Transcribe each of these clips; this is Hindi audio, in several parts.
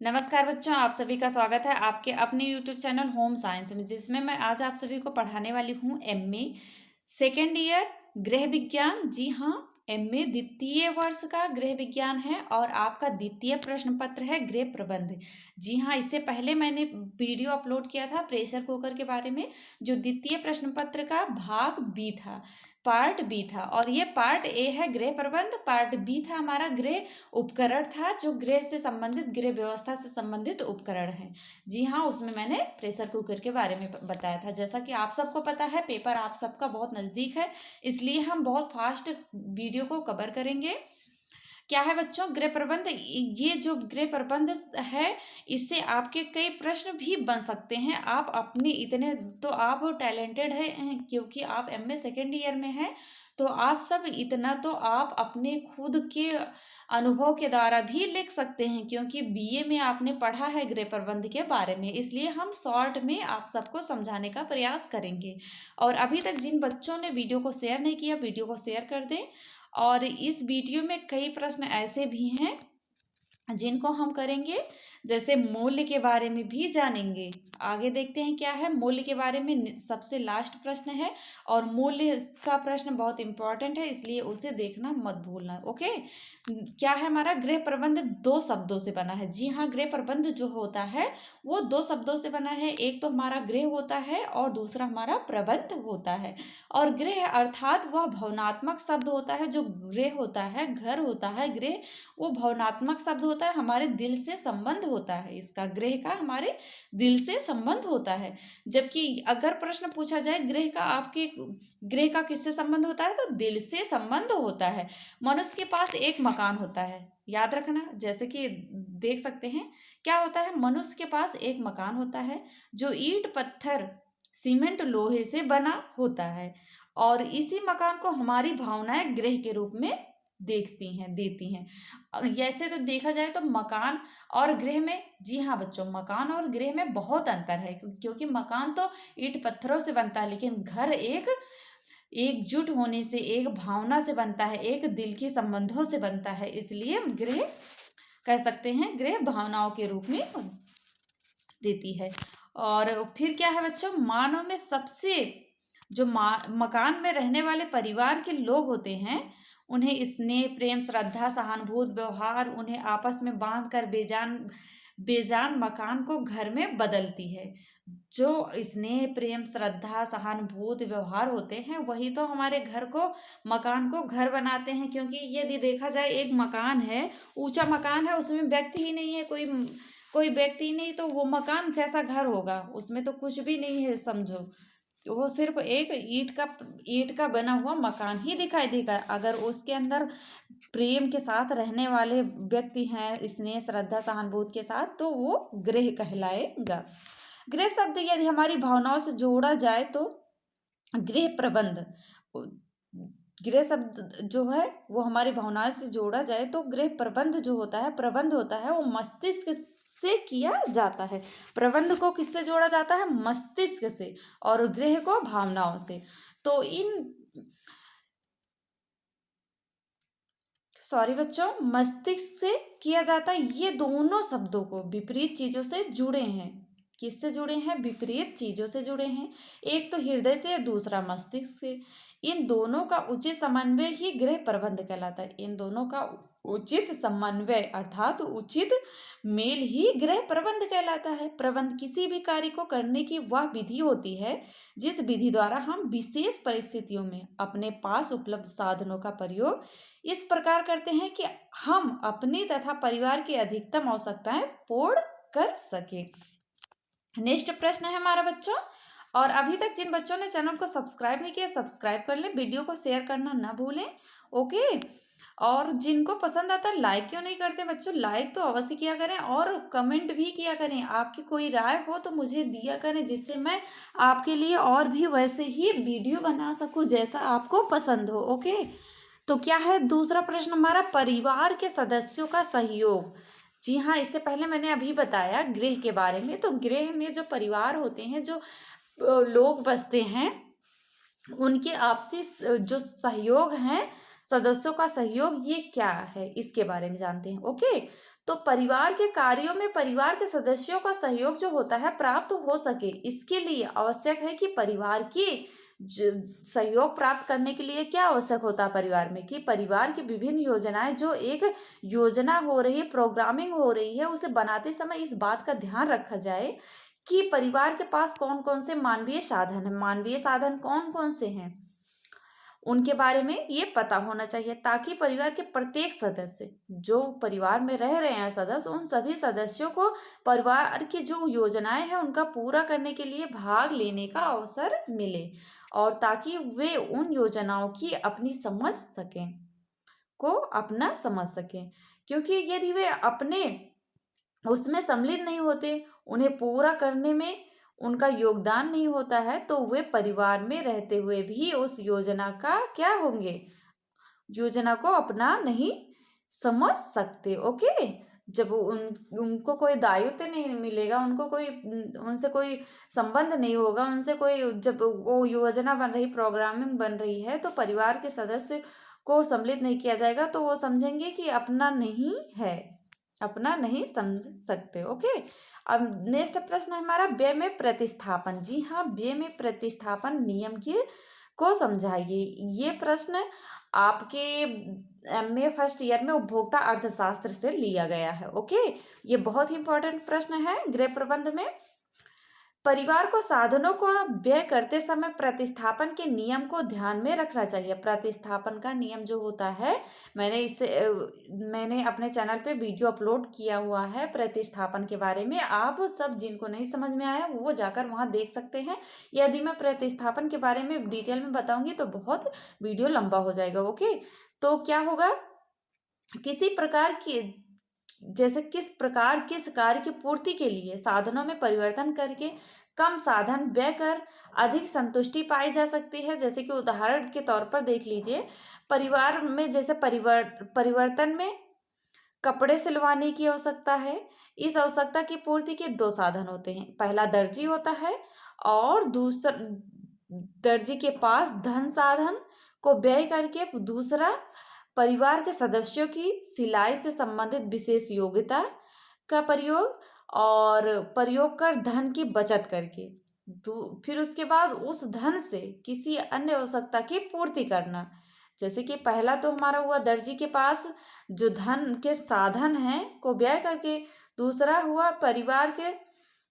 नमस्कार बच्चों, आप सभी का स्वागत है आपके अपने यूट्यूब चैनल होम साइंस में, जिसमें मैं आज आप सभी को पढ़ाने वाली हूँ एमए सेकेंड ईयर गृह विज्ञान। जी हाँ, एमए द्वितीय वर्ष का गृह विज्ञान है और आपका द्वितीय प्रश्न पत्र है गृह प्रबंध। जी हाँ, इससे पहले मैंने वीडियो अपलोड किया था प्रेशर कुकर के बारे में, जो द्वितीय प्रश्न पत्र का भाग बी था, पार्ट बी था। और ये पार्ट ए है गृह प्रबंध, पार्ट बी था हमारा गृह उपकरण था, जो गृह से संबंधित गृह व्यवस्था से संबंधित उपकरण है। जी हाँ, उसमें मैंने प्रेशर कुकर के बारे में बताया था। जैसा कि आप सबको पता है, पेपर आप सबका बहुत नज़दीक है, इसलिए हम बहुत फास्ट वीडियो को कवर करेंगे। क्या है बच्चों, गृह प्रबंध। ये जो गृह प्रबंध है, इससे आपके कई प्रश्न भी बन सकते हैं। आप अपने इतने तो आप टैलेंटेड हैं, क्योंकि आप एमए सेकेंड ईयर में हैं, तो आप सब इतना तो आप अपने खुद के अनुभव के द्वारा भी लिख सकते हैं, क्योंकि बीए में आपने पढ़ा है गृह प्रबंध के बारे में। इसलिए हम शॉर्ट में आप सबको समझाने का प्रयास करेंगे। और अभी तक जिन बच्चों ने वीडियो को शेयर नहीं किया, वीडियो को शेयर कर दें। और इस वीडियो में कई प्रश्न ऐसे भी हैं जिनको हम करेंगे, जैसे मूल्य के बारे में भी जानेंगे। आगे देखते हैं क्या है मूल्य के बारे में। सबसे लास्ट प्रश्न है और मूल्य का प्रश्न बहुत इंपॉर्टेंट है, इसलिए उसे देखना मत भूलना। ओके, क्या है हमारा गृह प्रबंध दो शब्दों से बना है। जी हाँ, गृह प्रबंध जो होता है वो दो शब्दों से बना है। एक तो हमारा गृह होता है और दूसरा हमारा प्रबंध होता है। और गृह अर्थात वह भावनात्मक शब्द होता है। जो गृह होता है, घर होता है, गृह वो भावनात्मक शब्द होता है, हमारे दिल से संबंध होता है। इसका गृह का हमारे दिल से संबंध होता है। जबकि अगर प्रश्न पूछा जाए गृह का, आपके गृह का किससे संबंध होता है, तो दिल से संबंध होता है। मनुष्य के पास एक मकान होता है, याद रखना। जैसे कि देख सकते हैं क्या होता है, मनुष्य के पास एक मकान होता है जो ईंट पत्थर सीमेंट लोहे से बना होता है। और इसी मकान को हमारी भावनाएं गृह के रूप में देती हैं। ऐसे तो देखा जाए तो मकान और गृह में, जी हाँ बच्चों, मकान और गृह में बहुत अंतर है। क्योंकि मकान तो ईंट पत्थरों से बनता है, लेकिन घर एक एकजुट होने से, एक भावना से बनता है, एक दिल के संबंधों से बनता है। इसलिए गृह कह सकते हैं, गृह भावनाओं के रूप में देती है। और फिर क्या है बच्चों, मानव में सबसे जो मकान में रहने वाले परिवार के लोग होते हैं, उन्हें स्नेह, प्रेम, श्रद्धा, सहानुभूति, व्यवहार उन्हें आपस में बांध कर बेजान मकान को घर में बदलती है। जो स्नेह, प्रेम, श्रद्धा, सहानुभूति, व्यवहार होते हैं, वही तो हमारे घर को, मकान को घर बनाते हैं। क्योंकि यदि देखा जाए, एक मकान है, ऊंचा मकान है, उसमें व्यक्ति ही नहीं है, कोई व्यक्ति ही नहीं, तो वो मकान कैसा घर होगा, उसमें तो कुछ भी नहीं है समझो। वो सिर्फ एक ईंट का बना हुआ मकान ही दिखाई देगा। अगर उसके अंदर प्रेम के साथ रहने वाले व्यक्ति हैं, स्नेह, श्रद्धा, सहानुभूति के साथ, तो वो गृह कहलाएगा। गृह शब्द यदि हमारी भावनाओं से जोड़ा जाए तो गृह प्रबंध, गृह शब्द जो है वो हमारी भावनाओं से जोड़ा जाए तो गृह प्रबंध जो होता है, प्रबंध होता है, वो मस्तिष्क से किया जाता है। प्रबंध को किससे जोड़ा जाता है, मस्तिष्क से, और गृह को भावनाओं से। तो सॉरी बच्चों, मस्तिष्क से किया जाता है। ये दोनों शब्दों को विपरीत चीजों से जुड़े हैं। किससे जुड़े हैं, विपरीत चीजों से जुड़े हैं। एक तो हृदय से, दूसरा मस्तिष्क से। इन दोनों का उचित समन्वय ही गृह प्रबंध कहलाता है। इन दोनों का उचित समन्वय अर्थात उचित मेल ही गृह प्रबंध कहलाता है। प्रबंध किसी भी कार्य को करने की वह विधि होती है जिस विधि द्वारा हम विशेष परिस्थितियों में अपने पास उपलब्ध साधनों का प्रयोग इस प्रकार करते हैं कि हम अपनी तथा परिवार की अधिकतम आवश्यकताएं पूर्ण कर सके। नेक्स्ट प्रश्न है हमारा बच्चों, और अभी तक जिन बच्चों ने चैनल को सब्सक्राइब नहीं किया, सब्सक्राइब कर ले, वीडियो को शेयर करना ना भूलें। ओके, और जिनको पसंद आता है लाइक क्यों नहीं करते बच्चों, लाइक तो अवश्य किया करें और कमेंट भी किया करें। आपकी कोई राय हो तो मुझे दिया करें, जिससे मैं आपके लिए और भी वैसे ही वीडियो बना सकूं जैसा आपको पसंद हो। ओके, तो क्या है दूसरा प्रश्न हमारा, परिवार के सदस्यों का सहयोग। जी हाँ, इससे पहले मैंने अभी बताया गृह के बारे में। तो गृह में जो परिवार होते हैं, जो लोग बसते हैं, उनके आपसी जो सहयोग है, सदस्यों का सहयोग, ये क्या है, इसके बारे में जानते हैं। ओके, तो परिवार के कार्यों में परिवार के सदस्यों का सहयोग जो होता है प्राप्त हो सके, इसके लिए आवश्यक है कि परिवार की सहयोग प्राप्त करने के लिए क्या आवश्यक होता है परिवार में, कि परिवार की विभिन्न योजनाएं, जो एक योजना हो रही है, प्रोग्रामिंग हो रही है, उसे बनाते समय इस बात का ध्यान रखा जाए कि परिवार के पास कौन कौन से मानवीय साधन है, मानवीय साधन कौन कौन से हैं, उनके बारे में ये पता होना चाहिए, ताकि परिवार के प्रत्येक सदस्य, जो परिवार में रह रहे हैं सदस्य, उन सभी सदस्यों को परिवार की जो योजनाएं हैं उनका पूरा करने के लिए भाग लेने का अवसर मिले, और ताकि वे उन योजनाओं की अपनी समझ सकें, को अपना समझ सकें। क्योंकि यदि वे अपने उसमें सम्मिलित नहीं होते, उन्हें पूरा करने में उनका योगदान नहीं होता है, तो वे परिवार में रहते हुए भी उस योजना का क्या होंगे, योजना को अपना नहीं समझ सकते। ओके, जब उनको कोई दायित्व नहीं मिलेगा, उनको कोई उनसे कोई संबंध नहीं होगा, उनसे कोई, जब वो योजना बन रही, प्रोग्रामिंग बन रही है, तो परिवार के सदस्य को सम्मिलित नहीं किया जाएगा, तो वो समझेंगे कि अपना नहीं है, अपना नहीं समझ सकते। ओके, अब नेक्स्ट प्रश्न है हमारा व्यय में प्रतिस्थापन। जी हाँ, व्यय में प्रतिस्थापन नियम को समझाइए। ये प्रश्न आपके एमए फर्स्ट ईयर में उपभोक्ता अर्थशास्त्र से लिया गया है। ओके, ये बहुत ही इंपॉर्टेंट प्रश्न है गृह प्रबंध में। परिवार को साधनों को व्यय करते समय प्रतिस्थापन के नियम को ध्यान में रखना चाहिए। प्रतिस्थापन का नियम जो होता है, मैंने अपने चैनल पे वीडियो अपलोड किया हुआ है प्रतिस्थापन के बारे में। आप सब जिनको नहीं समझ में आया वो जाकर वहां देख सकते हैं। यदि मैं प्रतिस्थापन के बारे में डिटेल में बताऊंगी तो बहुत वीडियो लंबा हो जाएगा। ओके, तो क्या होगा, किसी प्रकार की, जैसे किस प्रकार किस कार्य की पूर्ति के लिए साधनों में परिवर्तन करके कम साधन व्यय कर अधिक संतुष्टि पाई जा सकती है। जैसे कि उदाहरण के तौर पर देख लीजिए, परिवार में जैसे परिवर्तन में कपड़े सिलवाने की आवश्यकता है। इस आवश्यकता की पूर्ति के दो साधन होते हैं, पहला दर्जी होता है और दूसरा दर्जी के पास धन साधन को व्यय करके, दूसरा परिवार के सदस्यों की सिलाई से संबंधित विशेष योग्यता का प्रयोग कर धन की बचत करके, फिर उसके बाद उस धन से किसी अन्य आवश्यकता की पूर्ति करना। जैसे कि पहला तो हमारा हुआ दर्जी के पास जो धन के साधन हैं को व्यय करके, दूसरा हुआ परिवार के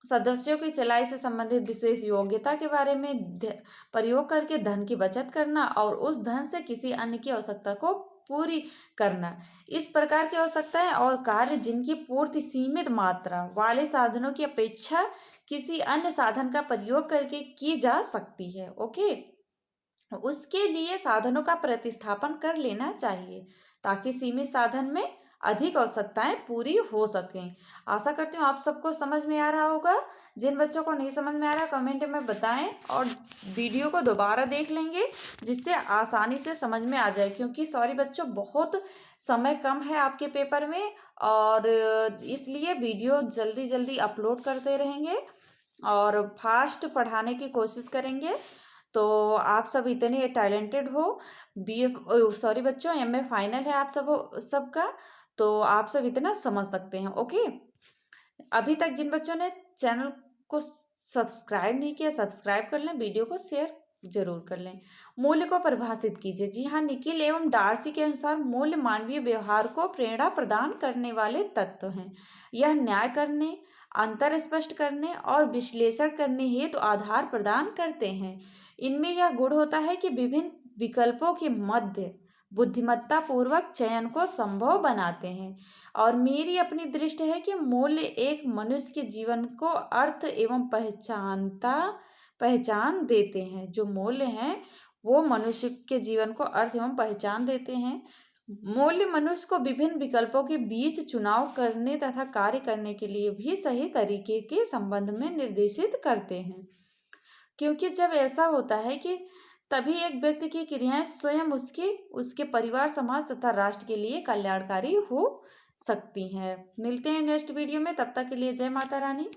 सदस्यों की सिलाई से संबंधित विशेष योग्यता के बारे में प्रयोग करके धन की बचत करना, और उस धन से किसी अन्य की आवश्यकता को पूरी करना। इस प्रकार की आवश्यकताएं और कार्य जिनकी पूर्ति सीमित मात्रा वाले साधनों की अपेक्षा किसी अन्य साधन का प्रयोग करके की जा सकती है। ओके, उसके लिए साधनों का प्रतिस्थापन कर लेना चाहिए, ताकि सीमित साधन में अधिक आवश्यकताएं पूरी हो सकें। आशा करती हूँ आप सबको समझ में आ रहा होगा। जिन बच्चों को नहीं समझ में आ रहा कमेंट में बताएं, और वीडियो को दोबारा देख लेंगे जिससे आसानी से समझ में आ जाए। क्योंकि सॉरी बच्चों, बहुत समय कम है आपके पेपर में, और इसलिए वीडियो जल्दी जल्दी अपलोड करते रहेंगे और फास्ट पढ़ाने की कोशिश करेंगे। तो आप सब इतने टैलेंटेड हो, सॉरी बच्चों, एमए फाइनल है आप सबका, तो आप सब इतना समझ सकते हैं। ओके, अभी तक जिन बच्चों ने चैनल को सब्सक्राइब नहीं किया, सब्सक्राइब कर लें, वीडियो को शेयर जरूर कर लें। मूल्य को परिभाषित कीजिए। जी हाँ, निकिल एवं डार्सी के अनुसार मूल्य मानवीय व्यवहार को प्रेरणा प्रदान करने वाले तत्व हैं। यह न्याय करने, अंतर स्पष्ट करने और विश्लेषण करने हेतु आधार प्रदान करते हैं। इनमें यह गुण होता है कि विभिन्न विकल्पों के मध्य बुद्धिमत्ता पूर्वक चयन को संभव बनाते हैं। और मेरी अपनी दृष्टि है कि मूल्य एक मनुष्य के जीवन को अर्थ एवं पहचान देते हैं। जो मूल्य हैं वो मनुष्य के जीवन को अर्थ एवं पहचान देते हैं। मूल्य मनुष्य को विभिन्न विकल्पों के बीच चुनाव करने तथा कार्य करने के लिए भी सही तरीके के संबंध में निर्देशित करते हैं। क्योंकि जब ऐसा होता है कि तभी एक व्यक्ति की क्रियाएं स्वयं उसके परिवार, समाज तथा राष्ट्र के लिए कल्याणकारी हो सकती हैं। मिलते हैं नेक्स्ट वीडियो में, तब तक के लिए जय माता रानी।